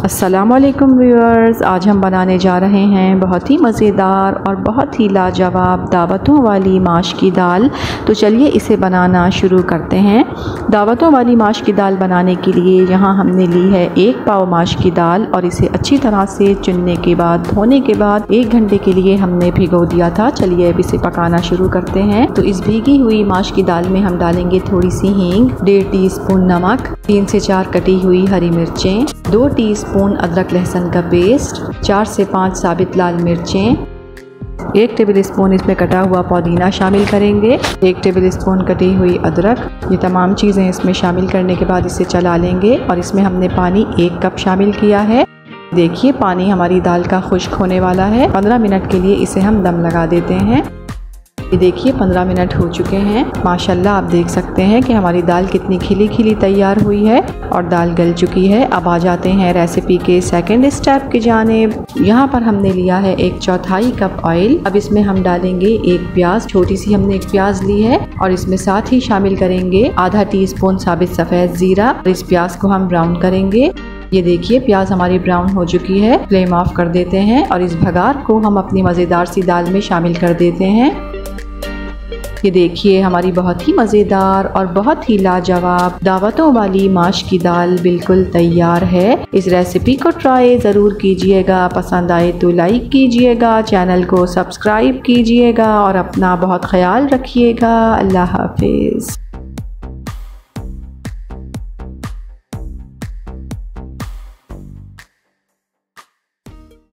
अस्सलामुअलैकुम व्यूअर्स, आज हम बनाने जा रहे हैं बहुत ही मज़ेदार और बहुत ही लाजवाब दावतों वाली माश की दाल। तो चलिए इसे बनाना शुरू करते हैं। दावतों वाली माश की दाल बनाने के लिए यहाँ हमने ली है 1 पाव माश की दाल और इसे अच्छी तरह से चुनने के बाद धोने के बाद 1 घंटे के लिए हमने भिगो दिया था। चलिए अब इसे पकाना शुरू करते हैं। तो इस भीगी हुई माश की दाल में हम डालेंगे थोड़ी सी हींग, 1.5 टीस्पून नमक, 3 से 4 कटी हुई हरी मिर्चें, 2 टीस्पून अदरक लहसुन का पेस्ट, 4 से 5 साबित लाल मिर्चें, 1 टेबल स्पून इसमें कटा हुआ पुदीना शामिल करेंगे, 1 टेबल स्पून कटी हुई अदरक। ये तमाम चीज़ें इसमें शामिल करने के बाद इसे चला लेंगे और इसमें हमने पानी 1 कप शामिल किया है। देखिए पानी हमारी दाल का खुश्क होने वाला है। 15 मिनट के लिए इसे हम दम लगा देते हैं। ये देखिए 15 मिनट हो चुके हैं। माशाल्लाह आप देख सकते हैं कि हमारी दाल कितनी खिली खिली तैयार हुई है और दाल गल चुकी है। अब आ जाते हैं रेसिपी के सेकंड स्टेप की जानिब। यहाँ पर हमने लिया है 1/4 कप ऑयल। अब इसमें हम डालेंगे 1 प्याज, छोटी सी हमने 1 प्याज ली है और इसमें साथ ही शामिल करेंगे आधा टीस्पून साबित सफ़ेद ज़ीरा। इस प्याज को हम ब्राउन करेंगे। ये देखिए प्याज हमारी ब्राउन हो चुकी है। फ्लेम ऑफ कर देते हैं और इस भगार को हम अपनी मज़ेदार सी दाल में शामिल कर देते हैं। ये देखिए हमारी बहुत ही मज़ेदार और बहुत ही लाजवाब दावतों वाली माश की दाल बिल्कुल तैयार है। इस रेसिपी को ट्राई ज़रूर कीजिएगा। पसंद आए तो लाइक कीजिएगा, चैनल को सब्सक्राइब कीजिएगा और अपना बहुत ख्याल रखिएगा। अल्लाह हाफिज़।